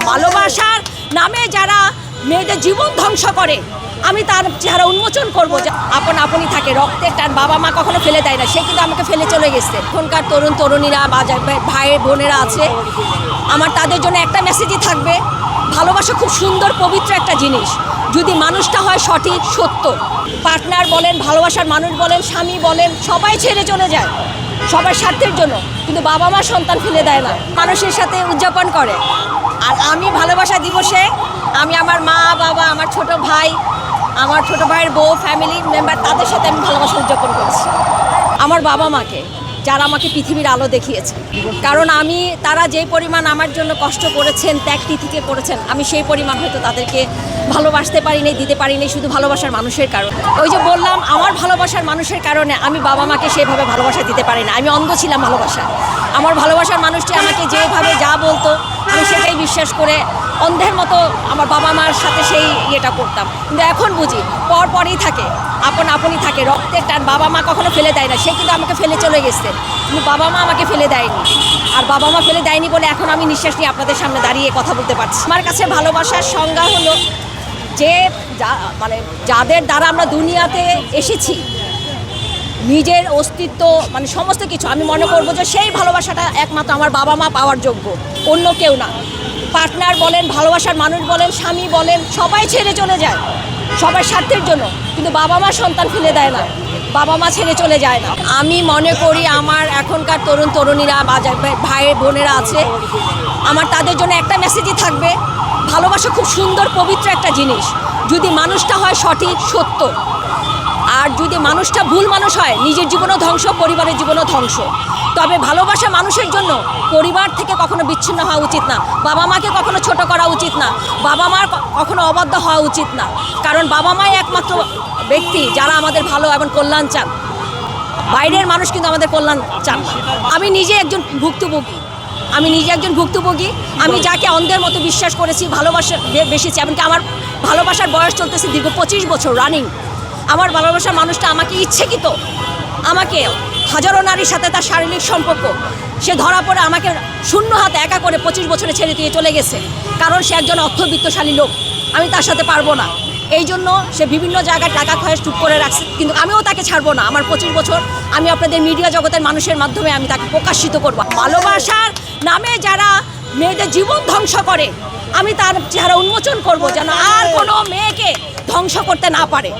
ভালোবাসার নামে যারা মেয়েদের জীবন ধ্বংস করে আমি তার চেহারা উন্মোচন করবো। আপন আপনই থাকে, রক্তের টান, বাবা মা কখনো ফেলে দেয় না, সে কিন্তু আমাকে ফেলে চলে গেছে। এখনকার তরুণ তরুণীরা বা ভাই বোনেরা আছে, আমার তাদের জন্য একটা মেসেজই থাকবে, ভালোবাসা খুব সুন্দর পবিত্র একটা জিনিস, যদি মানুষটা হয় সঠিক সত্য। পার্টনার বলেন, ভালোবাসার মানুষ বলেন, স্বামী বলেন, সবাই ছেড়ে চলে যায় সবার স্বার্থের জন্য, কিন্তু বাবা মা সন্তান ফেলে দেয় না, মানুষের সাথে উদযাপন করে। আর আমি ভালোবাসা দিবসে আমি আমার মা বাবা, আমার ছোট ভাই, আমার ছোট ভাইয়ের বউ, ফ্যামিলি মেম্বার, তাদের সাথে আমি ভালোবাসা উদযাপন করেছি। আমার বাবা মাকে, যারা আমাকে পৃথিবীর আলো দেখিয়েছে, কারণ তারা যেই পরিমাণ আমার জন্য কষ্ট করেছেন, ত্যাগ তিথিকে করেছেন, আমি সেই পরিমাণ হয়তো তাদেরকে ভালোবাসতে পারিনি, দিতে পারিনি, শুধু ভালোবাসার মানুষের কারণে। ওই যে বললাম, আমার ভালোবাসার মানুষের কারণে আমি বাবা মাকে সেভাবে ভালোবাসা দিতে পারি না, আমি অন্ধ ছিলাম ভালোবাসা। আমার ভালোবাসার মানুষটি আমাকে যেভাবে যা বলতো আমি সেটাই বিশ্বাস করে অন্ধের মতো আমার বাবা মার সাথে সেই ইয়েটা করতাম। কিন্তু এখন বুঝি পরই থাকে, আপন আপনই থাকে, রক্তের টান, বাবা মা কখনো ফেলে দেয় না, সে কিন্তু আমাকে ফেলে চলে গেছে, কিন্তু বাবা মা আমাকে ফেলে দেয়নি। আর বাবা মা ফেলে দেয়নি বলে এখন আমি নিঃশ্বাস নিয়ে আপনাদের সামনে দাঁড়িয়ে কথা বলতে পারছি। আমার কাছে ভালোবাসার সংজ্ঞা হলো যে মানে যাদের দ্বারা আমরা দুনিয়াতে এসেছি, নিজের অস্তিত্ব মানে সমস্ত কিছু, আমি মনে করবো যে সেই ভালোবাসাটা একমাত্র আমার বাবা মা পাওয়ার যোগ্য, অন্য কেউ না। পার্টনার বলেন, ভালোবাসার মানুষ বলেন, স্বামী বলেন, সবাই ছেড়ে চলে যায় সবার স্বার্থের জন্য, কিন্তু বাবা মা সন্তান ফেলে দেয় না, বাবা মা ছেড়ে চলে যায় না। আমি মনে করি আমার এখনকার তরুণ তরুণীরা বা ভাই বোনেরা আছে, আমার তাদের জন্য একটা মেসেজই থাকবে, ভালোবাসা খুব সুন্দর পবিত্র একটা জিনিস, যদি মানুষটা হয় সঠিক সত্য। আর যদি মানুষটা ভুল মানুষ হয়, নিজের জীবনও ধ্বংস, পরিবারের জীবনও ধ্বংস। তবে ভালোবাসা মানুষের জন্য পরিবার থেকে কখনো বিচ্ছিন্ন হওয়া উচিত না, বাবা মাকে কখনো ছোট করা উচিত না, বাবা মার কখনো অবাধ্য হওয়া উচিত না, কারণ বাবা মাই একমাত্র ব্যক্তি যারা আমাদের ভালো এবং কল্যাণ চান। বাইরের মানুষ কিন্তু আমাদের কল্যাণ চান না। আমি নিজে একজন ভুক্তভোগী, আমি যাকে অন্ধের মতো বিশ্বাস করেছি, ভালোবাসা বেশিছি, এমনকি আমার ভালোবাসার বয়স চলতেছে দীর্ঘ 25 বছর রানিং। আমার ভালোবাসার মানুষটা আমাকে ইচ্ছাকৃত, আমাকে হাজারো নারীর সাথে তার শারীরিক সম্পর্ক, সে ধরা পড়ে আমাকে শূন্য হাতে একা করে 25 বছরে ছেড়ে দিয়ে চলে গেছে, কারণ সে একজন অর্থবিত্তশালী লোক, আমি তার সাথে পারবো না। এই জন্য সে বিভিন্ন জায়গায় টাকা খয়ে চুপ করে রাখছে, কিন্তু আমিও তাকে ছাড়বো না। আমার 25 বছর আমি আপনাদের মিডিয়া জগতের মানুষের মাধ্যমে আমি তাকে প্রকাশিত করব। ভালোবাসার নামে যারা মেয়েদের জীবন ধ্বংস করে আমি তার চেহারা উন্মোচন করব, যেন আর কোনো মেয়েকে ধ্বংস করতে না পারে।